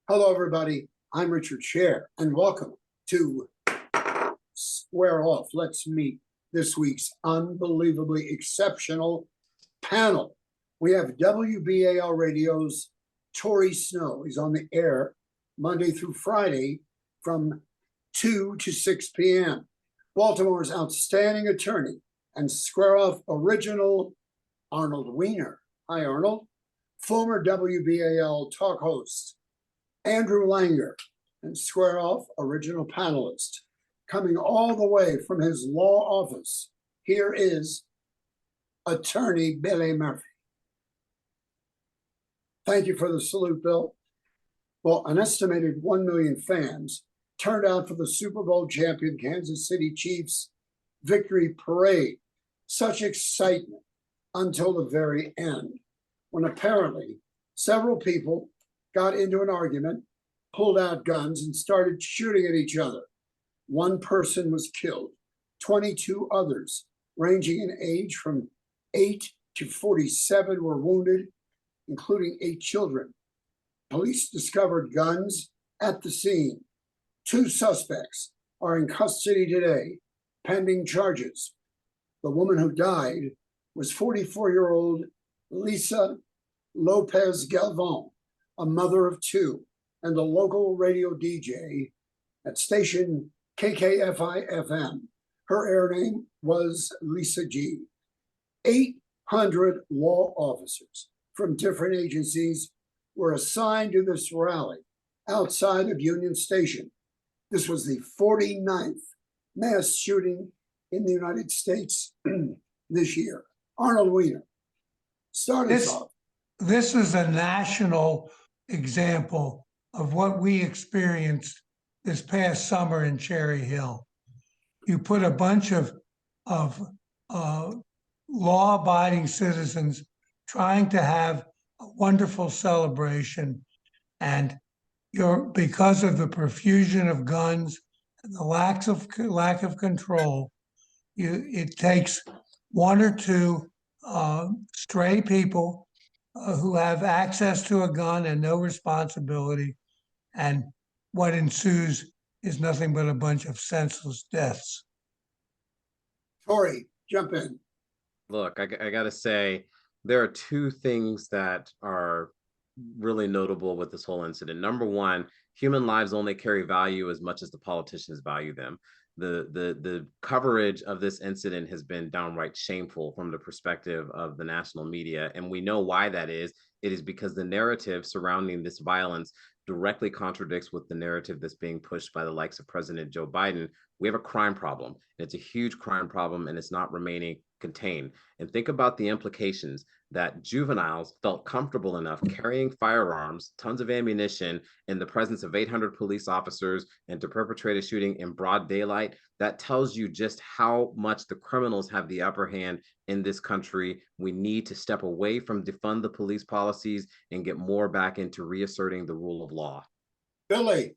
Hello, everybody. I'm Richard Sher, and welcome to Square Off. Let's meet this week's unbelievably exceptional panel. We have WBAL Radio's Torrey Snow. He's on the air Monday through Friday from 2 to 6 p.m. Baltimore's outstanding attorney and Square Off original Arnold Weiner. Hi, Arnold. Former WBAL talk host Andrew Langer, and Square Off original panelist. Coming all the way from his law office, here is attorney Billy Murphy. Thank you for the salute, Bill. Well, an estimated 1 million fans turned out for the Super Bowl champion Kansas City Chiefs victory parade. Such excitement until the very end, when apparently several people got into an argument, pulled out guns, and started shooting at each other. One person was killed. 22 others, ranging in age from 8 to 47, were wounded, including 8 children. Police discovered guns at the scene. 2 suspects are in custody today, pending charges. The woman who died was 44-year-old Lisa Lopez Galvan, a mother of 2, and a local radio DJ at station KKFI-FM. Her air name was Lisa G. 800 law officers from different agencies were assigned to this rally outside of Union Station. This was the 49th mass shooting in the United States this year. Arnold Weiner, start us off. This is a national example of what we experienced this past summer in Cherry Hill. You put a bunch of law-abiding citizens trying to have a wonderful celebration, and because of the profusion of guns and the lack of control, it takes 1 or 2 stray people who have access to a gun and no responsibility, and what ensues is nothing but a bunch of senseless deaths. Torrey, jump in. Look, I got to say, there are 2 things that are really notable with this whole incident. Number one, human lives only carry value as much as the politicians value them. The coverage of this incident has been downright shameful from the perspective of the national media, and we know why that is. It is because the narrative surrounding this violence directly contradicts with the narrative that's being pushed by the likes of President Joe Biden. We have a crime problem. It's a huge crime problem, and it's not remaining contained. And think about the implications that juveniles felt comfortable enough carrying firearms, tons of ammunition, in the presence of 800 police officers, and to perpetrate a shooting in broad daylight. That tells you just how much the criminals have the upper hand in this country. We need to step away from defund the police policies and get more back into reasserting the rule of law. Billy.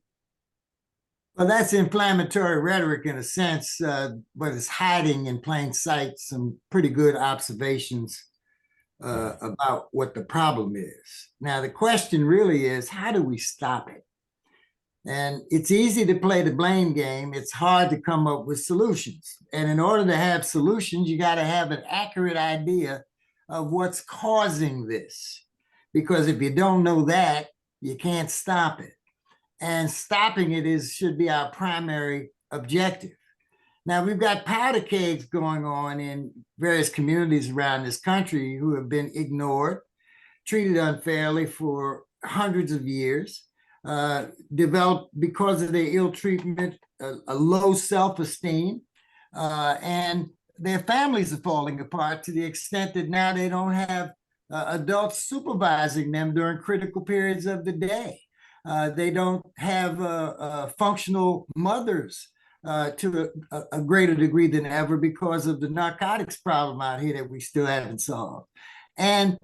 Well, that's inflammatory rhetoric in a sense, but it's hiding in plain sight some pretty good observations about what the problem is. Now, the question really is, how do we stop it? And it's easy to play the blame game. It's hard to come up with solutions. And in order to have solutions, you got to have an accurate idea of what's causing this. Because if you don't know that, you can't stop it. And stopping it should be our primary objective. Now, we've got powder kegs going on in various communities around this country who have been ignored, treated unfairly for hundreds of years, developed because of their ill treatment, a low self-esteem, and their families are falling apart to the extent that now they don't have adults supervising them during critical periods of the day. They don't have functional mothers to a greater degree than ever because of the narcotics problem out here that we still haven't solved. And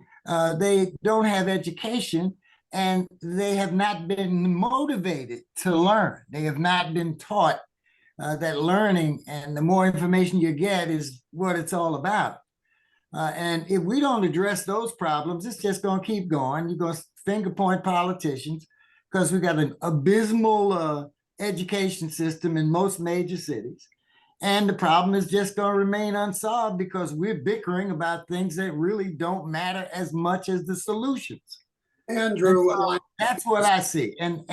they don't have education, and they have not been motivated to learn. They have not been taught that learning and the more information you get is what it's all about. And if we don't address those problems, it's just going to keep going. You're going to finger point politicians, because we got an abysmal education system in most major cities. And the problem is just going to remain unsolved because we're bickering about things that really don't matter as much as the solutions. Andrew, That's what I see. And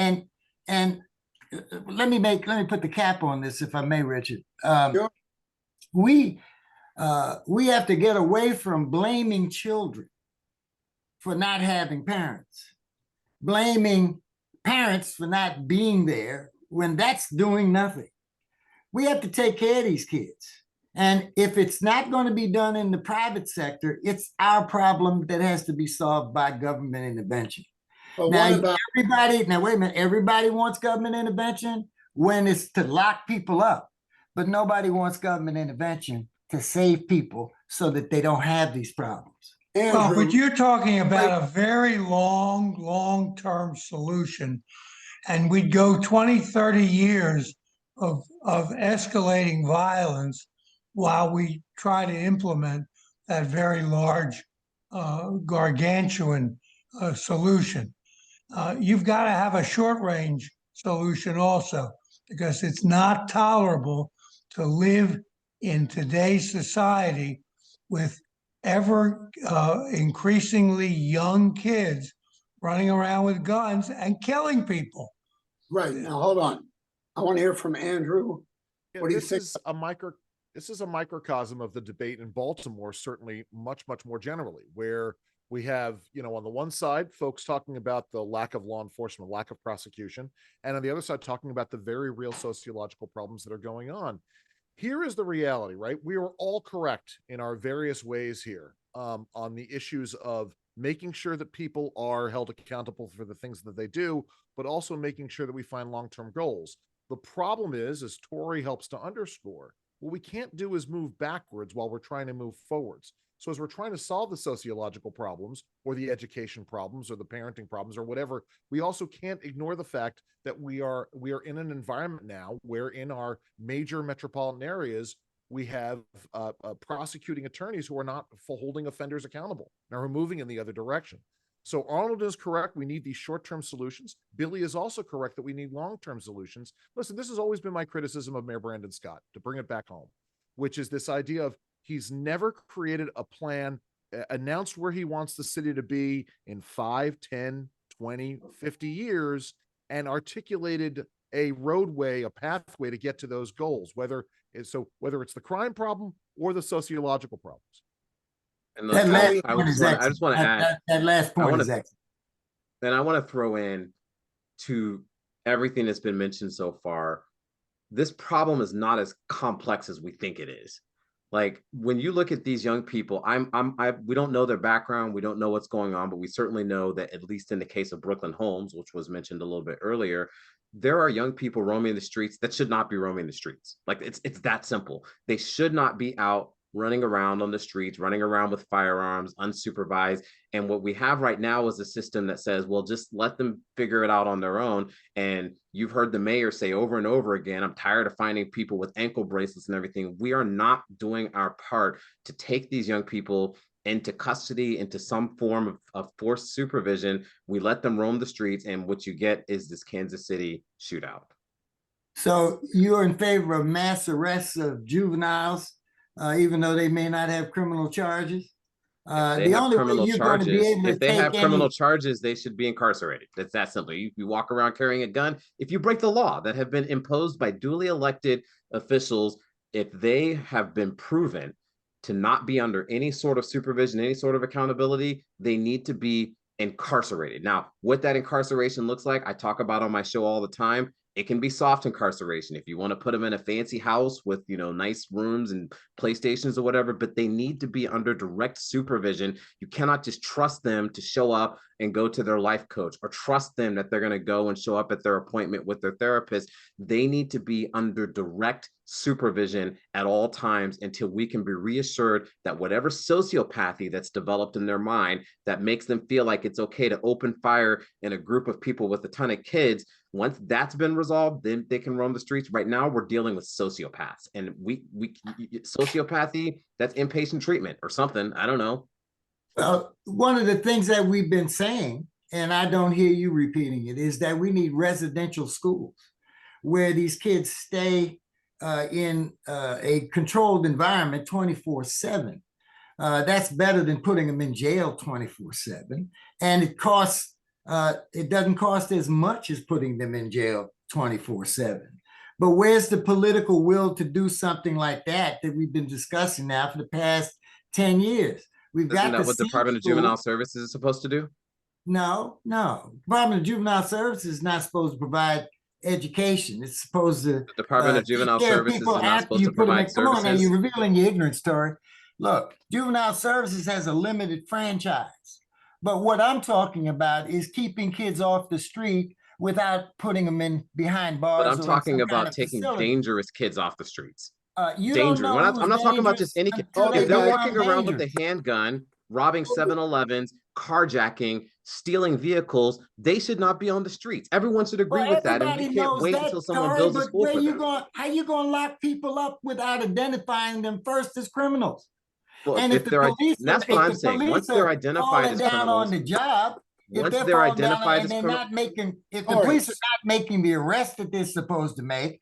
let me put the cap on this, if I may, Richard. Sure. We have to get away from blaming children for not having parents, blaming parents for not being there when that's doing nothing. We have to take care of these kids. And if it's not going to be done in the private sector, it's our problem that has to be solved by government intervention. but Now, what about wait a minute, everybody wants government intervention when it's to lock people up, but nobody wants government intervention to save people so that they don't have these problems. Well, Andrew? but you're talking about a very long-term solution. And we'd go 20, 30 years of escalating violence while we try to implement that very large, gargantuan solution. You've got to have a short-range solution also, because it's not tolerable to live in today's society with ever increasingly young kids running around with guns and killing people. Right, now hold on. I want to hear from Andrew. Yeah, What do you this think? is a microcosm of the debate in Baltimore, certainly much more generally, where we have, on the one side, folks talking about the lack of law enforcement, lack of prosecution, and on the other side, talking about the very real sociological problems that are going on. Here is the reality, right? We are all correct in our various ways here on the issues of making sure that people are held accountable for the things that they do, but also making sure that we find long-term goals. The problem is, as Torrey helps to underscore, what we can't do is move backwards while we're trying to move forwards. So as we're trying to solve the sociological problems or the education problems or the parenting problems or whatever, we also can't ignore the fact that we are in an environment now where in our major metropolitan areas, we have prosecuting attorneys who are not holding offenders accountable and are moving in the other direction. So Arnold is correct. We need these short-term solutions. Billy is also correct that we need long-term solutions. Listen, this has always been my criticism of Mayor Brandon Scott, to bring it back home, which is this idea of he's never created a plan, announced where he wants the city to be in 5, 10, 20, 50 years, and articulated a roadway, a pathway to get to those goals, whether it's the crime problem or the sociological problems. And That last I point is just want to add, that last point is excellent. then I want to throw in to everything that's been mentioned so far. This problem is not as complex as we think it is. Like when you look at these young people, we don't know their background, we don't know what's going on, but we certainly know that at least in the case of Brooklyn Holmes, which was mentioned a little bit earlier, there are young people roaming the streets that should not be roaming the streets. Like it's that simple. They should not be out running around on the streets, running around with firearms, unsupervised. And what we have right now is a system that says, well, just let them figure it out on their own. And you've heard the mayor say over and over again, I'm tired of finding people with ankle bracelets and everything. We are not doing our part to take these young people into custody, into some form of forced supervision. We let them roam the streets, and what you get is this Kansas City shootout. So you're in favor of mass arrests of juveniles, even though they may not have criminal charges? The only way you're going to be able to if they have criminal charges, they should be incarcerated. That's that simple. You walk around carrying a gun. If you break the law that have been imposed by duly elected officials, if they have been proven to not be under any sort of supervision, any sort of accountability, they need to be incarcerated. Now, what that incarceration looks like, I talk about on my show all the time. It can be soft incarceration if you want to put them in a fancy house with, nice rooms and PlayStations or whatever, but they need to be under direct supervision. You cannot just trust them to show up and go to their life coach, or trust them that they're going to go and show up at their appointment with their therapist. They need to be under direct supervision at all times until we can be reassured that whatever sociopathy that's developed in their mind that makes them feel like it's okay to open fire in a group of people with a ton of kids, once that's been resolved, then they can roam the streets. Right now, we're dealing with sociopaths, and we sociopathy, that's inpatient treatment or something. I don't know. Well, one of the things that we've been saying and I don't hear you repeating it, is that we need residential schools where these kids stay in a controlled environment 24/7. That's better than putting them in jail 24/7. And it doesn't cost as much as putting them in jail 24/7. But where's the political will to do something like that we've been discussing now for the past 10 years? We've Isn't got that the what Department of Juvenile Services is supposed to do? No. Department of Juvenile Services is not supposed to provide education. It's supposed to The Department of take Juvenile care of Services people is not after supposed you to put them in. provide Come on now, services. you're revealing your ignorance, Torrey. Look, Juvenile Services has a limited franchise. But what I'm talking about is keeping kids off the street without putting them in behind bars. But I'm or in talking some about kind of taking facility. dangerous kids off the streets. You don't Dangerous. know who's I'm not talking about just any kid. until Okay, If they're guys. walking around with dangerous. a handgun, robbing 7-Elevens, carjacking, stealing vehicles, they should not be on the streets. Everyone should agree with that, and Everybody we can't knows wait that, until someone Torrey, builds a but school for them. how you gonna lock people up without identifying them first as criminals? Well, And if if the they're, police, that's what I'm saying. Once they're identified falling as down on criminals, the job, if once they're they're falling down identified and as they're criminals, not making, if the All right. police are not making the arrest that they're supposed to make,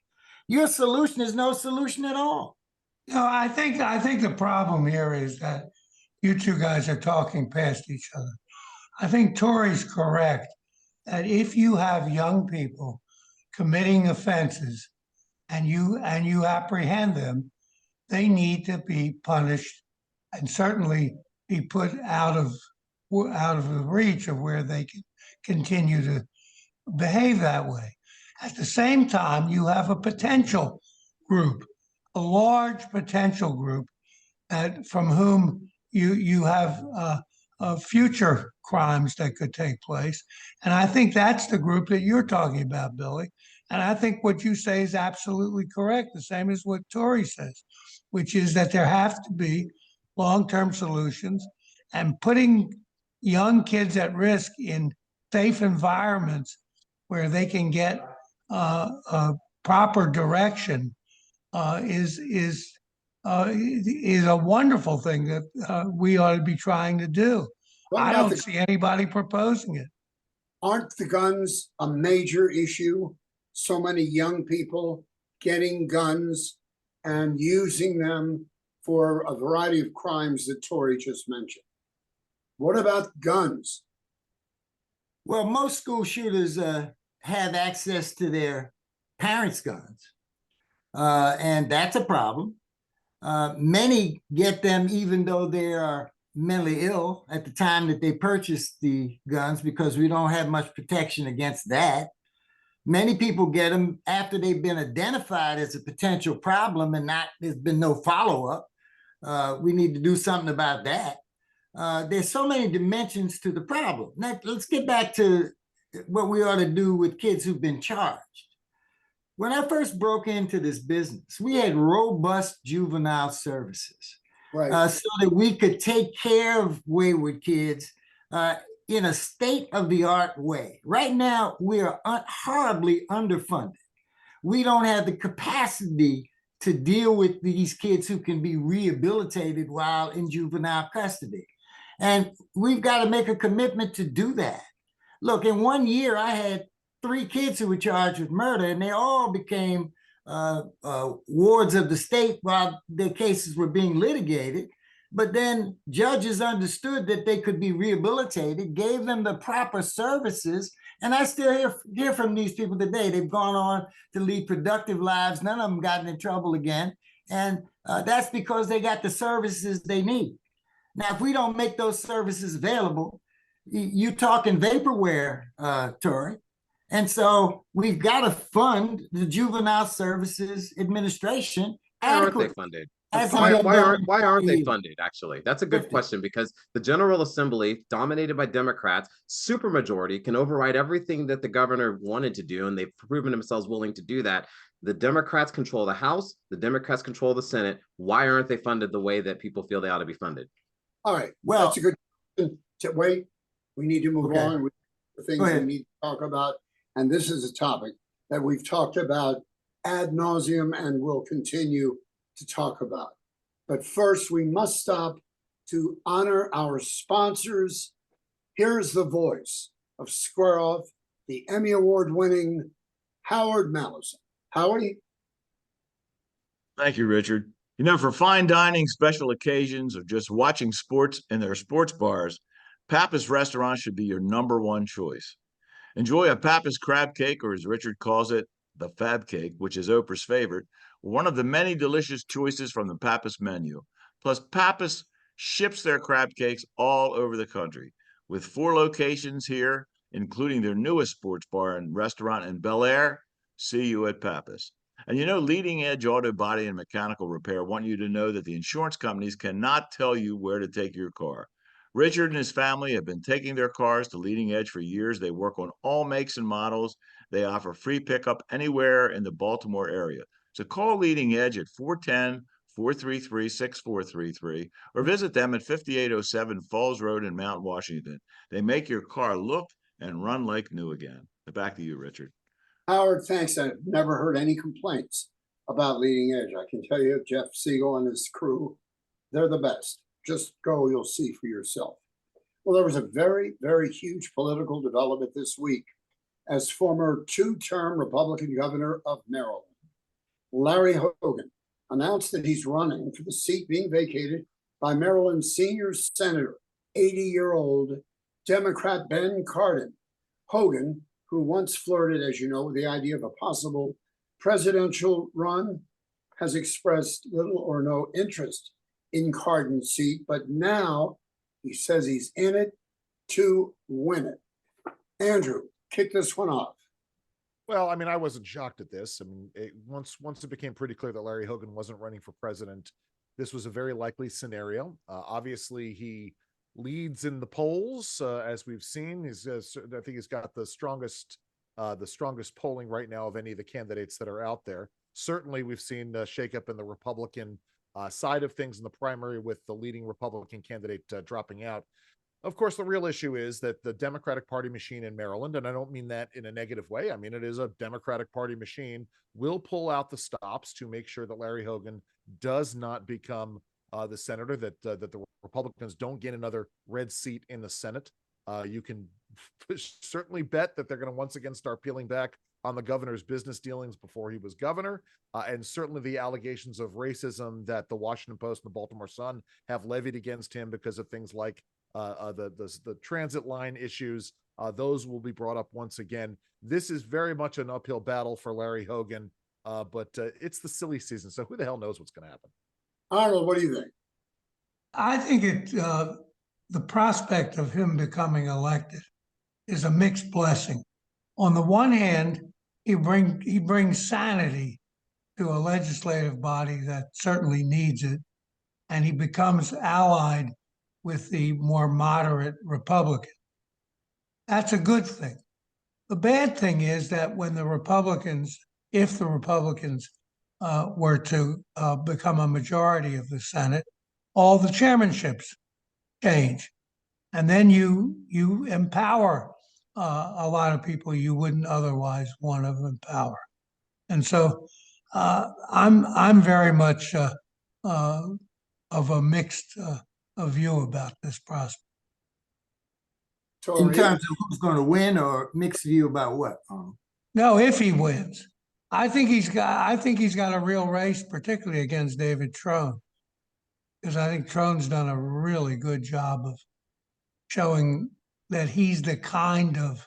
your solution is no solution at all. No, I think the problem here is that you two guys are talking past each other. I think Torrey's correct that if you have young people committing offenses and you apprehend them, they need to be punished and certainly be put out of the reach of where they can continue to behave that way. At the same time, you have a potential group, a large potential group from whom you have future crimes that could take place. And I think that's the group that you're talking about, Billy. And I think what you say is absolutely correct, the same as what Torrey says, which is that there have to be long-term solutions, and putting young kids at risk in safe environments where they can get proper direction is a wonderful thing that we ought to be trying to do. What I about don't see anybody proposing it. Aren't the guns a major issue? So many young people getting guns and using them for a variety of crimes that Torrey just mentioned. What about guns? Well, most school shooters have access to their parents' guns, and that's a problem. Many get them even though they are mentally ill at the time that they purchase the guns, because we don't have much protection against that. Many people get them after they've been identified as a potential problem and there's been no follow-up. We need to do something about that. There's so many dimensions to the problem. Now, let's get back to what we ought to do with kids who've been charged. When I first broke into this business, we had robust juvenile services, Right. so that we could take care of wayward kids in a state-of-the-art way. Right now, we are horribly underfunded. We don't have the capacity to deal with these kids who can be rehabilitated while in juvenile custody. And we've got to make a commitment to do that. Look, in 1 year, I had 3 kids who were charged with murder, and they all became wards of the state while their cases were being litigated. But then judges understood that they could be rehabilitated, gave them the proper services. And I still hear from these people today. They've gone on to lead productive lives. None of them gotten in trouble again. And that's because they got the services they need. Now, if we don't make those services available, you're talking vaporware, Torrey. And so we've got to fund the Juvenile Services Administration why aren't they adequately. funded? Hasn't Why been done in aren't 40 they years. funded, actually? That's a good 50. question, because the General Assembly, dominated by Democrats, supermajority, can override everything that the governor wanted to do, and they've proven themselves willing to do that. The Democrats control the House, the Democrats control the Senate. Why aren't they funded the way that people feel they ought to be funded? All right. Well- That's a good question. Wait, we need to move Okay. on with the things Go we ahead. need to talk about. And this is a topic that we've talked about ad nauseum and will continue to talk about. But first, we must stop to honor our sponsors. Here's the voice of Square Off, the Emmy Award winning Howard Mallison. Howie? Thank you, Richard. You know, for fine dining, special occasions, or just watching sports in their sports bars, Pappas Restaurant should be your #1 choice. Enjoy a Pappas crab cake, or as Richard calls it, the Fab Cake, which is Oprah's favorite, one of the many delicious choices from the Pappas menu. Plus, Pappas ships their crab cakes all over the country. With 4 locations here, including their newest sports bar and restaurant in Bel Air, see you at Pappas. And you know, Leading Edge Auto Body and Mechanical Repair want you to know that the insurance companies cannot tell you where to take your car. Richard and his family have been taking their cars to Leading Edge for years. They work on all makes and models. They offer free pickup anywhere in the Baltimore area. So call Leading Edge at 410-433-6433 or visit them at 5807 Falls Road in Mount Washington. They make your car look and run like new again. Back to you, Richard. Howard, thanks. I've never heard any complaints about Leading Edge. I can tell you, Jeff Siegel and his crew, they're the best. Just go, you'll see for yourself. Well, there was a very, very huge political development this week as former 2-term Republican governor of Maryland, Larry Hogan, announced that he's running for the seat being vacated by Maryland's senior senator, 80-year-old Democrat Ben Cardin. Hogan, who once flirted, as you know, with the idea of a possible presidential run, has expressed little or no interest in Cardin's seat, but now he says he's in it to win it. Andrew, kick this one off. Well, I mean, I wasn't shocked at this. I mean, once it became pretty clear that Larry Hogan wasn't running for president, this was a very likely scenario. Obviously, he leads in the polls, as we've seen. I think he's got the strongest polling right now of any of the candidates that are out there. Certainly, we've seen shakeup in the Republican side of things in the primary with the leading Republican candidate dropping out. Of course, the real issue is that the Democratic Party machine in Maryland, and I don't mean that in a negative way, I mean it is a Democratic Party machine, will pull out the stops to make sure that Larry Hogan does not become the senator, that the Republicans don't get another red seat in the Senate. You can certainly bet that they're going to once again start peeling back on the governor's business dealings before he was governor, and certainly the allegations of racism that the Washington Post and the Baltimore Sun have levied against him because of things like the transit line issues. Those will be brought up once again. This is very much an uphill battle for Larry Hogan, but it's the silly season, so who the hell knows what's going to happen? Arnold, what do you think? I think the prospect of him becoming elected is a mixed blessing. On the one hand, he brings sanity to a legislative body that certainly needs it, and he becomes allied with the more moderate Republican. That's a good thing. The bad thing is that when the Republicans, if the Republicans were to become a majority of the Senate, all the chairmanships change. And then you empower a lot of people you wouldn't otherwise want to empower. And so I'm very much of a mixed view about this prospect. In terms of who's going to win, or mixed view about what? No, if he wins, I think he's got a real race, particularly against David Trone, because I think Trone's done a really good job of showing that he's the kind of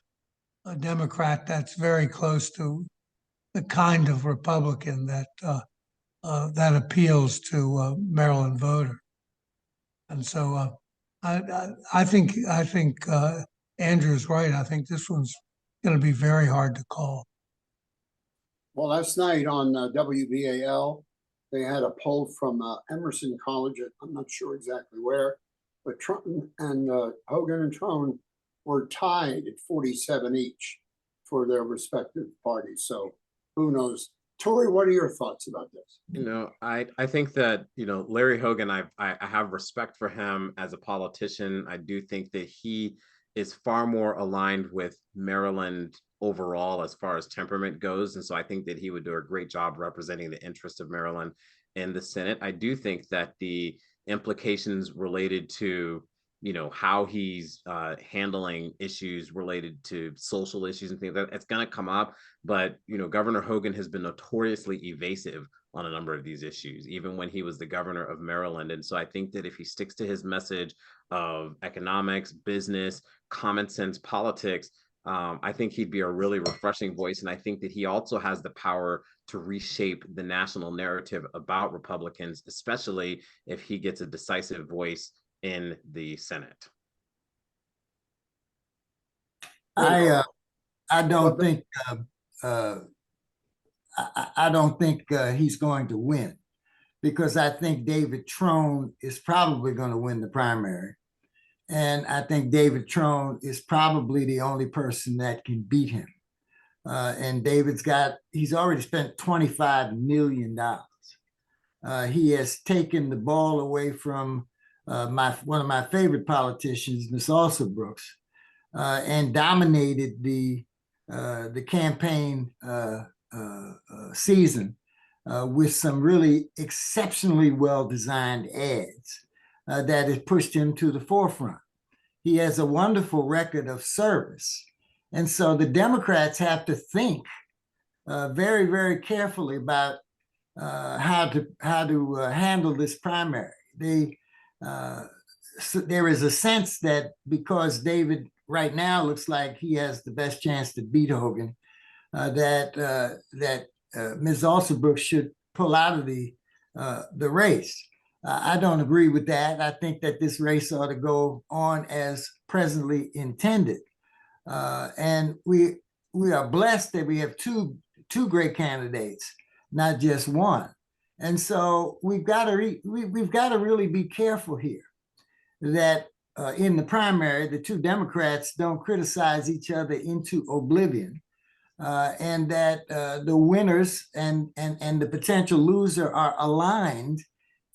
a Democrat that's very close to the kind of Republican that appeals to Maryland voter. And so I think Andrew's right. I think this one's going to be very hard to call. Well, last night on WBAL, they had a poll from Emerson College. I'm not sure exactly where, but Trump and Hogan and Trone were tied at 47 each for their respective parties. So who knows? Torrey, what are your thoughts about this? You know, I think that, you know, Larry Hogan, I have respect for him as a politician. I do think that he is far more aligned with Maryland overall as far as temperament goes. And so I think that he would do a great job representing the interests of Maryland in the Senate. I do think that the implications related to you know, how he's handling issues related to social issues and things like that. It's going to come up, but you know, Governor Hogan has been notoriously evasive on a number of these issues, even when he was the governor of Maryland. And so I think that if he sticks to his message of economics, business, common sense politics, I think he'd be a really refreshing voice. And I think that he also has the power to reshape the national narrative about Republicans, especially if he gets a decisive voice in the Senate. I don't Well, think I don't think he's going to win, because I think David Trone is probably going to win the primary. And I think David Trone is probably the only person that can beat him. And he's already spent $25 million. He has taken the ball away from one of my favorite politicians, Miss Brooks, and dominated the campaign season with some really exceptionally well-designed ads that has pushed him to the forefront. He has a wonderful record of service. And so the Democrats have to think very, very carefully about how to handle this primary. So there is a sense that because David right now looks like he has the best chance to beat Hogan, that Ms. Alsabrook should pull out of the race. I don't agree with that. I think that this race ought to go on as presently intended. And we are blessed that we have two great candidates, not just one. And so we've got to really be careful here that in the primary, the two Democrats don't criticize each other into oblivion, and that the winners and the potential loser are aligned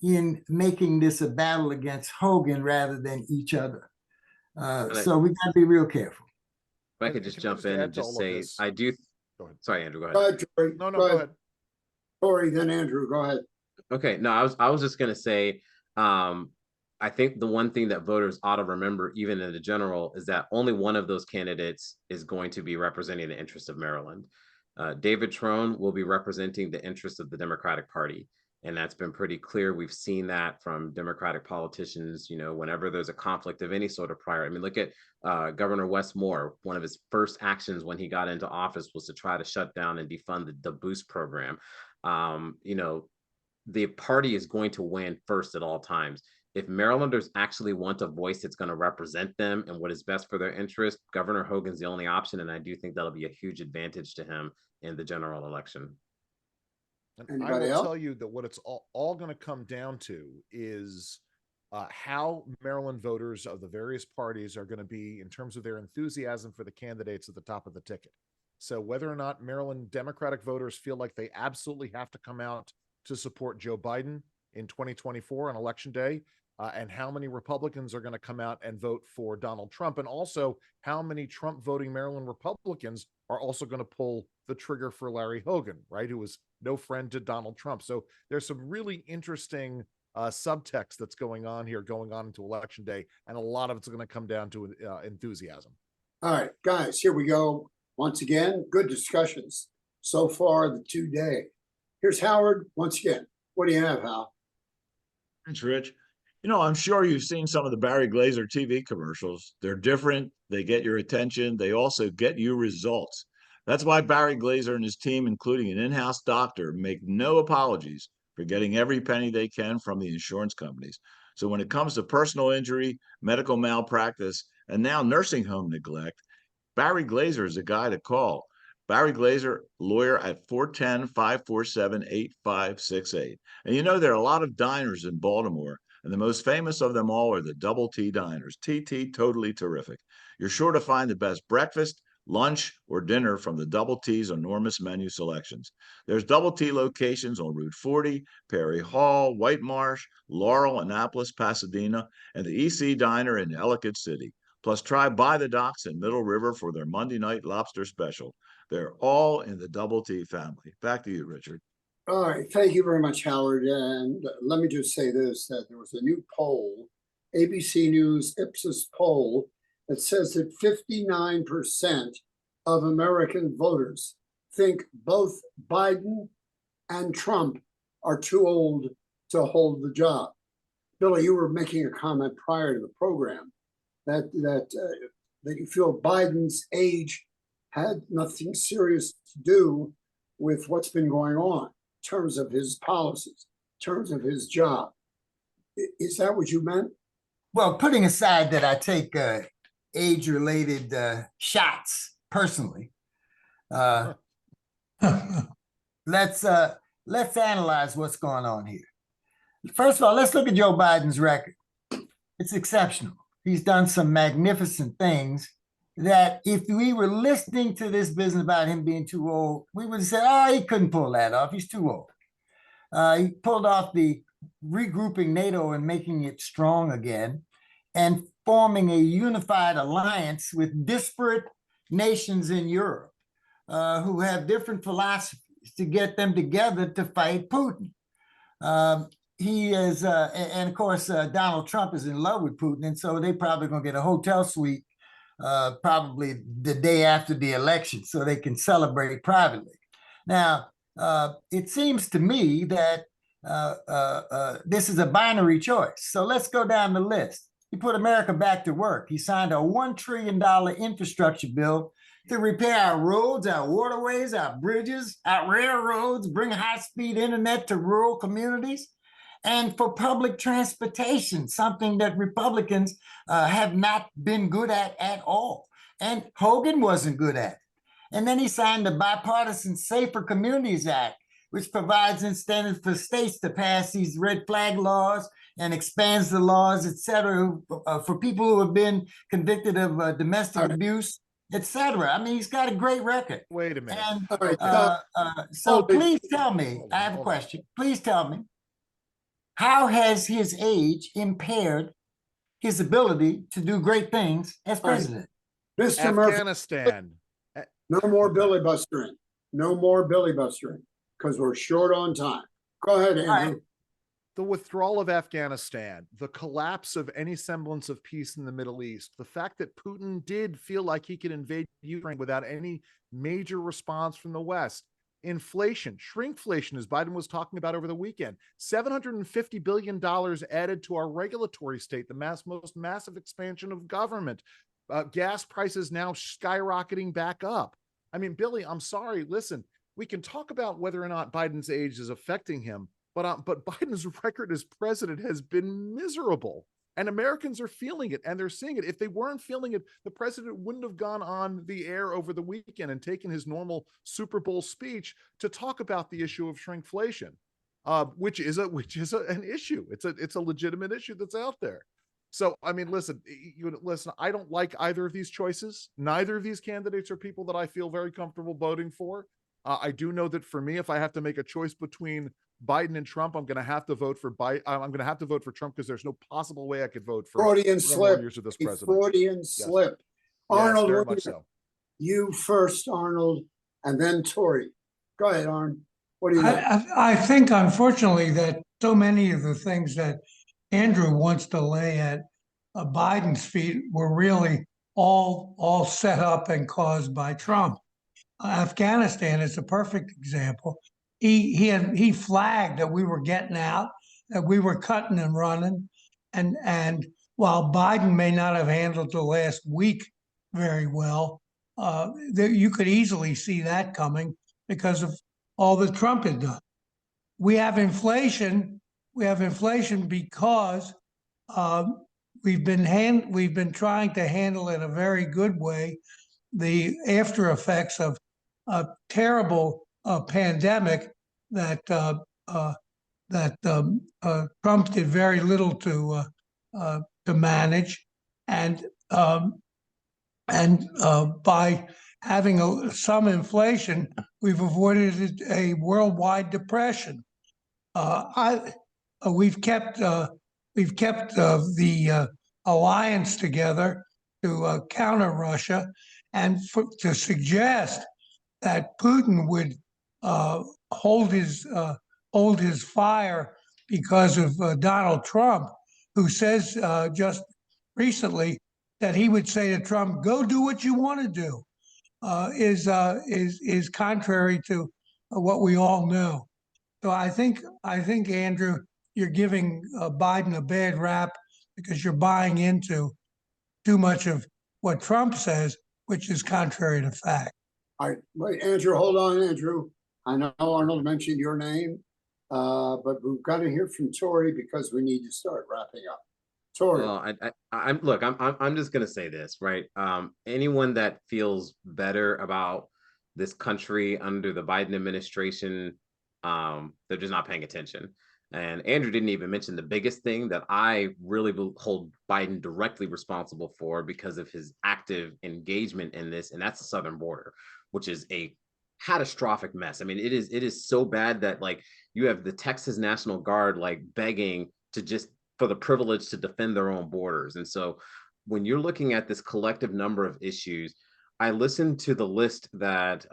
in making this a battle against Hogan rather than each other. So we got to be real careful. If I could just jump in and just say, I do. Go ahead. Sorry, Andrew, go Go ahead. ahead, Torrey. No, go ahead. Torrey, then Andrew, go ahead. Okay, no, I was just gonna say, I think the one thing that voters ought to remember, even in the general, is that only one of those candidates is going to be representing the interests of Maryland. David Trone will be representing the interests of the Democratic Party. And that's been pretty clear. We've seen that from Democratic politicians, you know, whenever there's a conflict of any sort of prior. I mean, look at Governor Wes Moore. One of his first actions when he got into office was to try to shut down and defund the Boost program. You know, the party is going to win first at all times. If Marylanders actually want a voice that's going to represent them and what is best for their interest, Governor Hogan's the only option. And I do think that'll be a huge advantage to him in the general election. And I will tell you that what it's all going to come down to is how Maryland voters of the various parties are going to be in terms of their enthusiasm for the candidates at the top of the ticket. So whether or not Maryland Democratic voters feel like they absolutely have to come out to support Joe Biden in 2024 on election day, and how many Republicans are going to come out and vote for Donald Trump, and also how many Trump voting Maryland Republicans are also going to pull the trigger for Larry Hogan, right, who was no friend to Donald Trump. So there's some really interesting subtext that's going on into election day, and a lot of it's going to come down to enthusiasm. All right, guys, here we go. Once again, good discussions so far today. Here's Howard once again. What do you have, Hal? Thanks, Rich. You know, I'm sure you've seen some of the Barry Glazer TV commercials. They're different. They get your attention. They also get you results. That's why Barry Glazer and his team, including an in-house doctor, make no apologies for getting every penny they can from the insurance companies. So when it comes to personal injury, medical malpractice, and now nursing home neglect, Barry Glazer is a guy to call. Barry Glazer, lawyer at 410-547-8568. And you know, there are a lot of diners in Baltimore, and the most famous of them all are the Double T diners. TT, totally terrific. You're sure to find the best breakfast, lunch, or dinner from the Double T's enormous menu selections. There's Double T locations on Route 40, Perry Hall, White Marsh, Laurel, Annapolis, Pasadena, and the EC Diner in Ellicott City. Plus, try By the Docks in Middle River for their Monday night lobster special. They're all in the Double T family. Back to you, Richard. All right, thank you very much, Howard. And let me just say this, that there was a new poll ABC News Ipsos poll that says that 59% of American voters think both Biden and Trump are too old to hold the job. Billy, you were making a comment prior to the program that you feel Biden's age had nothing serious to do with what's been going on in terms of his policies, in terms of his job. Is that what you meant? Well, putting aside that I take age-related shots personally, let's analyze what's going on here. First of all, let's look at Joe Biden's record. It's exceptional. He's done some magnificent things that if we were listening to this business about him being too old, we would have said, oh, he couldn't pull that off. He's too old. He pulled off the regrouping NATO and making it strong again and forming a unified alliance with disparate nations in Europe who have different philosophies to get them together to fight Putin. He is, and of course, Donald Trump is in love with Putin, and so they probably gonna get a hotel suite probably the day after the election so they can celebrate privately. Now, it seems to me that this is a binary choice. So let's go down the list. He put America back to work. He signed a $1 trillion infrastructure bill to repair our roads, our waterways, our bridges, our railroads, bring high-speed internet to rural communities, and for public transportation, something that Republicans have not been good at all. And Hogan wasn't good at it. And then he signed the Bipartisan Safer Communities Act, which provides incentives for states to pass these red flag laws and expands the laws, et cetera, for people who have been convicted of domestic abuse, et cetera. I mean, he's got a great record. Wait a minute. And so please tell me, I have a question. Please tell me, how has his age impaired his ability to do great things as president? Mr. Murphy, Afghanistan. no more Billy Bustering. No more Billy Bustering because we're short on time. Go ahead, Andrew. Right. The withdrawal of Afghanistan, the collapse of any semblance of peace in the Middle East, the fact that Putin did feel like he could invade Ukraine without any major response from the West, inflation, shrinkflation, as Biden was talking about over the weekend, $750 billion added to our regulatory state, the most massive expansion of government, gas prices now skyrocketing back up. I mean, Billy, I'm sorry. Listen, we can talk about whether or not Biden's age is affecting him, but Biden's record as president has been miserable, and Americans are feeling it, and they're seeing it. If they weren't feeling it, the president wouldn't have gone on the air over the weekend and taken his normal Super Bowl speech to talk about the issue of shrinkflation, which is an issue. It's a legitimate issue that's out there. So, I mean, listen, I don't like either of these choices. Neither of these candidates are people that I feel very comfortable voting for. I do know that for me, if I have to make a choice between Biden and Trump, I'm going to have to vote for Biden. I'm going to have to vote for Trump because there's no possible way I could vote for Freudian slip. years of this president. Freudian slip. Arnold, very much so. You first, Arnold, and then Torrey. Go ahead, Arnold. What do you think? I think, unfortunately, that so many of the things that Andrew wants to lay at Biden's feet were really all set up and caused by Trump. Afghanistan is a perfect example. He flagged that we were getting out, that we were cutting and running, and while Biden may not have handled the last week very well, you could easily see that coming because of all that Trump had done. We have inflation. We have inflation because we've been trying to handle in a very good way the after effects of a terrible pandemic that Trump did very little to manage, and by having some inflation, we've avoided a worldwide depression. We've kept the alliance together to counter Russia, and to suggest that Putin would hold his fire because of Donald Trump, who says just recently that he would say to Trump, "Go do what you want to do," is contrary to what we all know. So I think Andrew, you're giving Biden a bad rap because you're buying into too much of what Trump says, which is contrary to fact. All right, wait, Andrew, hold on, Andrew. I know Arnold mentioned your name, but we've got to hear from Torrey because we need to start wrapping up. Torrey. Well, I'm just gonna say this, right? Anyone that feels better about this country under the Biden administration, they're just not paying attention. And Andrew didn't even mention the biggest thing that I really hold Biden directly responsible for because of his active engagement in this, and that's the southern border, which is a catastrophic mess. I mean, it is so bad that like you have the Texas National Guard like begging to just for the privilege to defend their own borders. And so when you're looking at this collective number of issues, I listened to the list that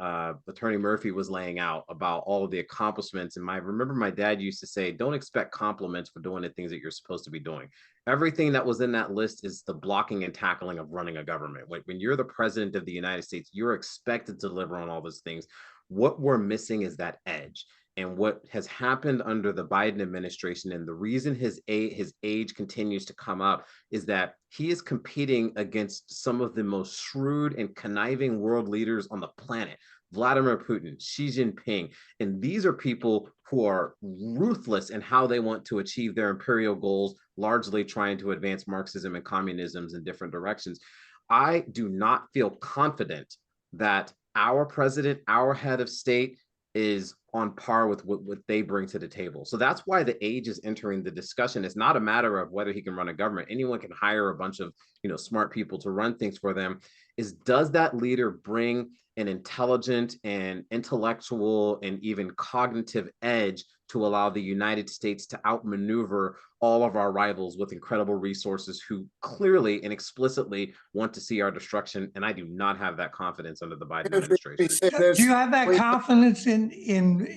Attorney Murphy was laying out about all of the accomplishments. And I remember my dad used to say, don't expect compliments for doing the things that you're supposed to be doing. Everything that was in that list is the blocking and tackling of running a government. When you're the president of the United States, you're expected to deliver on all those things. What we're missing is that edge. And what has happened under the Biden administration, and the reason his age continues to come up, is that he is competing against some of the most shrewd and conniving world leaders on the planet. Vladimir Putin, Xi Jinping. And these are people who are ruthless in how they want to achieve their imperial goals, largely trying to advance Marxism and communism in different directions. I do not feel confident that our president, our head of state, is on par with what they bring to the table. So that's why the age is entering the discussion. It's not a matter of whether he can run a government. Anyone can hire a bunch of, smart people to run things for them. Does that leader bring an intelligent and intellectual and even cognitive edge to allow the United States to outmaneuver all of our rivals with incredible resources who clearly and explicitly want to see our destruction? And I do not have that confidence under the Biden administration. Do you have that confidence in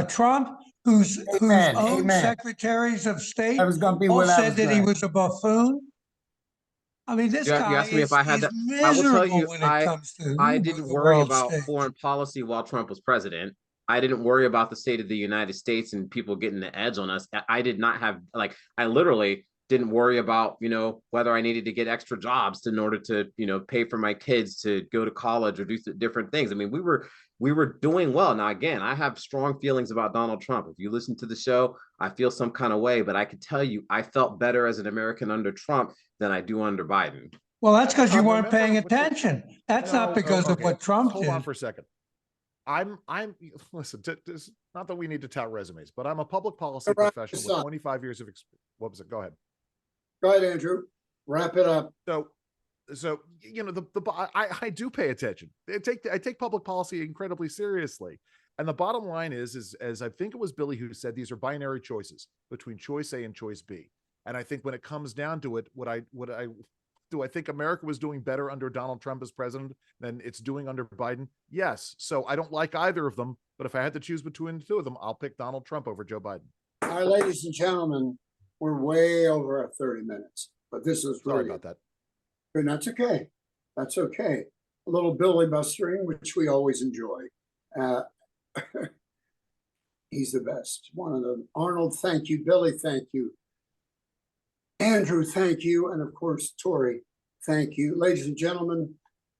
Trump, whose own secretaries of state all said that he was a buffoon? I mean, this guy you asked me if I had that. I will tell you, I didn't worry about foreign policy while Trump was president. I didn't worry about the state of the United States and people getting the edge on us. I did not have, I literally didn't worry about, whether I needed to get extra jobs in order to, pay for my kids to go to college or do different things. I mean, we were doing well. Now, again, I have strong feelings about Donald Trump. If you listen to the show, I feel some kind of way, but I can tell you, I felt better as an American under Trump than I do under Biden. Well, that's because you weren't paying attention. That's not because of what Trump did. Hold on for a second. I'm listen, not that we need to tout resumes, but I'm a public policy professional with 25 years of experience. What was it? Go ahead. Go ahead, Andrew. Wrap it up. So I do pay attention. I take public policy incredibly seriously. And the bottom line is as I think it was Billy who said, these are binary choices between choice A and choice B. And I think when it comes down to it, do I think America was doing better under Donald Trump as president than it's doing under Biden? Yes. So I don't like either of them, but if I had to choose between the two of them, I'll pick Donald Trump over Joe Biden. All right, ladies and gentlemen, we're way over our 30 minutes, but this is really sorry about that. And that's okay. That's okay. A little Billy bustering, which we always enjoy. He's the best. One of them. Arnold, thank you. Billy, thank you. Andrew, thank you. And of course, Torrey, thank you. Ladies and gentlemen,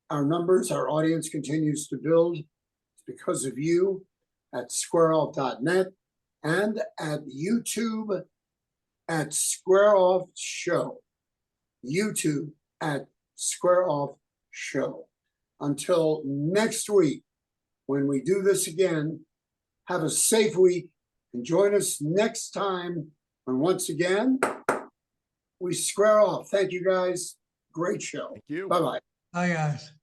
our numbers, our audience continues to build. It's because of you at squareoff.net and at YouTube at Square Off Show. YouTube at Square Off Show. Until next week, when we do this again, have a safe week and join us next time when once again, we square off. Thank you guys. Great show. Thank you. Bye-bye. Hi, guys.